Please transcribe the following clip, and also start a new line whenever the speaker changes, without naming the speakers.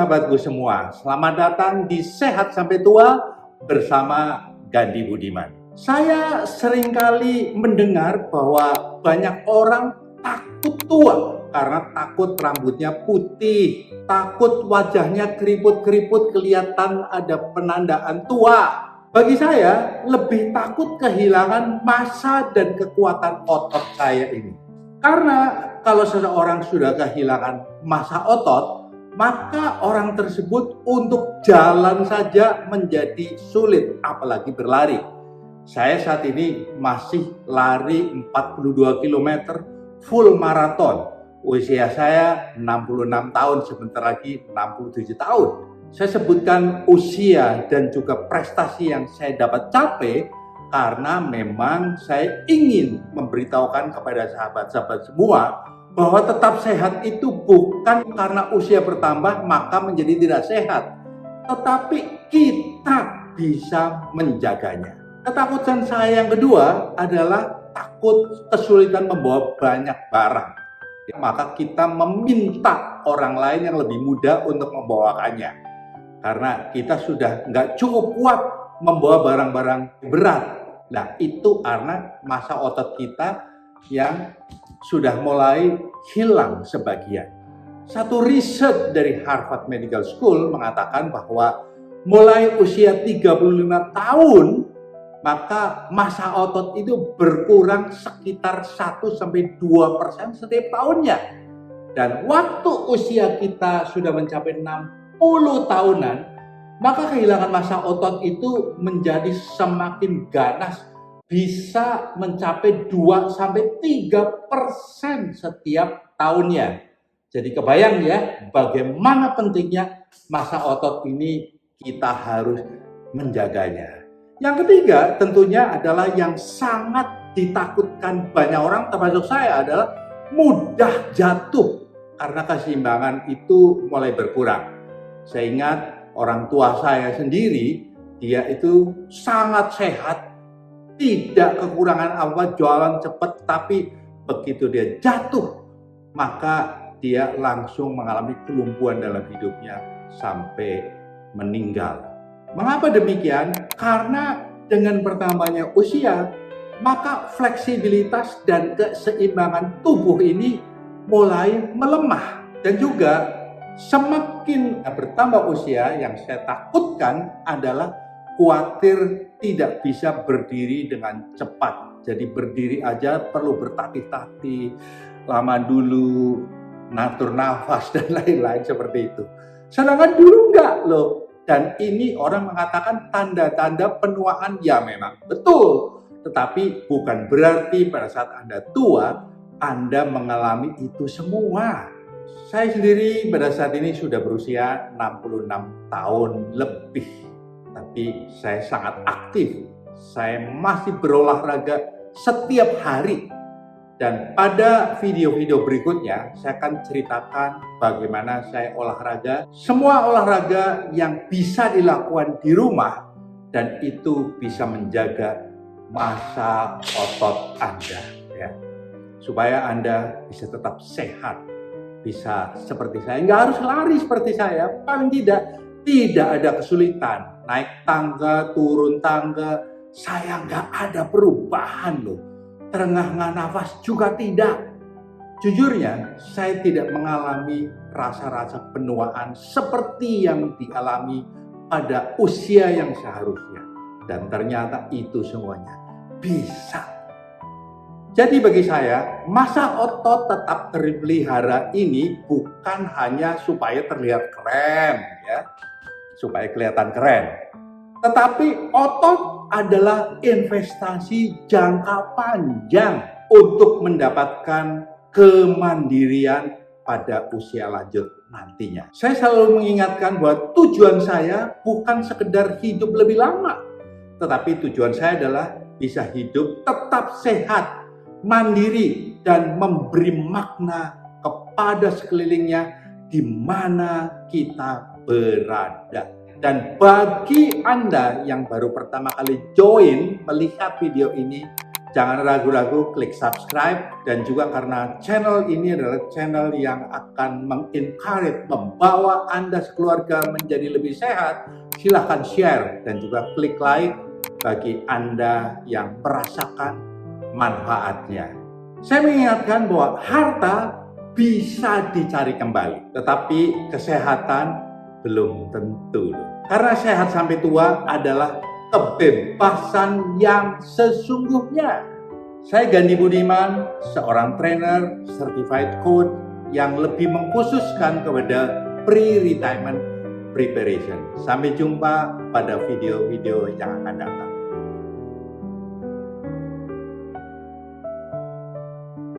sahabatku semua, selamat datang di Sehat Sampai Tua bersama Gandhi Budiman. Saya seringkali mendengar bahwa banyak orang takut tua karena takut rambutnya putih, takut wajahnya keriput-keriput kelihatan ada penandaan tua. Bagi saya, lebih takut kehilangan massa dan kekuatan otot saya ini. Karena kalau seseorang sudah kehilangan massa otot, maka orang tersebut untuk jalan saja menjadi sulit, apalagi berlari. Saya saat ini masih lari 42 km full maraton. Usia saya 66 tahun, sebentar lagi 67 tahun. Saya sebutkan usia dan juga prestasi yang saya dapat capai karena memang saya ingin memberitahukan kepada sahabat-sahabat semua bahwa tetap sehat itu bukan karena usia bertambah maka menjadi tidak sehat, tetapi kita bisa menjaganya. Ketakutan saya yang kedua adalah takut kesulitan membawa banyak barang. Maka kita meminta orang lain yang lebih muda untuk membawakannya. Karena kita sudah nggak cukup kuat membawa barang-barang berat. Nah, itu karena massa otot kita yang sudah mulai hilang sebagian. Satu riset dari Harvard Medical School mengatakan bahwa mulai usia 35 tahun, maka massa otot itu berkurang sekitar 1-2% setiap tahunnya. Dan waktu usia kita sudah mencapai 60 tahunan, maka kehilangan massa otot itu menjadi semakin ganas, bisa mencapai 2-3% setiap tahunnya. Jadi kebayang ya bagaimana pentingnya massa otot ini, kita harus menjaganya. Yang ketiga tentunya adalah yang sangat ditakutkan banyak orang termasuk saya adalah mudah jatuh karena keseimbangan itu mulai berkurang. Saya ingat orang tua saya sendiri, dia itu sangat sehat, tidak kekurangan apa, jualan cepat, tapi begitu dia jatuh, maka dia langsung mengalami kelumpuhan dalam hidupnya sampai meninggal. Mengapa demikian? Karena dengan bertambahnya usia, maka fleksibilitas dan keseimbangan tubuh ini mulai melemah. Dan juga semakin bertambah usia, yang saya takutkan adalah khawatir tidak bisa berdiri dengan cepat. Jadi berdiri aja perlu bertatih-tatih, lama dulu, ngatur nafas dan lain-lain seperti itu. Sedangkan dulu enggak loh. Dan ini orang mengatakan tanda-tanda penuaan, ya memang betul. Tetapi bukan berarti pada saat Anda tua, Anda mengalami itu semua. Saya sendiri pada saat ini sudah berusia 66 tahun lebih. Tapi saya sangat aktif. Saya masih berolahraga setiap hari. Dan pada video-video berikutnya, saya akan ceritakan bagaimana saya olahraga. Semua olahraga yang bisa dilakukan di rumah, dan itu bisa menjaga massa otot Anda. Ya. Supaya Anda bisa tetap sehat. Bisa seperti saya. Nggak harus lari seperti saya. Paling tidak ada kesulitan. Naik tangga, turun tangga. Saya nggak ada perubahan loh. Terengah-engah nafas juga tidak. Jujurnya, saya tidak mengalami rasa-rasa penuaan seperti yang dialami pada usia yang seharusnya. Dan ternyata itu semuanya bisa. Jadi bagi saya, massa otot tetap terpelihara ini bukan hanya supaya terlihat keren, ya, supaya kelihatan keren. Tetapi otot adalah investasi jangka panjang untuk mendapatkan kemandirian pada usia lanjut nantinya. Saya selalu mengingatkan bahwa tujuan saya bukan sekedar hidup lebih lama, tetapi tujuan saya adalah bisa hidup tetap sehat, mandiri, dan memberi makna kepada sekelilingnya di mana kita berada. Dan bagi Anda yang baru pertama kali join melihat video ini, jangan ragu-ragu klik subscribe, dan juga karena channel ini adalah channel yang akan mengencourage, membawa Anda sekeluarga menjadi lebih sehat, silahkan share dan juga klik like bagi Anda yang merasakan manfaatnya. Saya mengingatkan bahwa harta bisa dicari kembali, tetapi kesehatan belum tentu. Karena sehat sampai tua adalah kebebasan yang sesungguhnya. Saya Gandhi Budiman, seorang trainer, certified coach yang lebih mengkhususkan kepada pre-retirement preparation. Sampai jumpa pada video-video yang akan datang.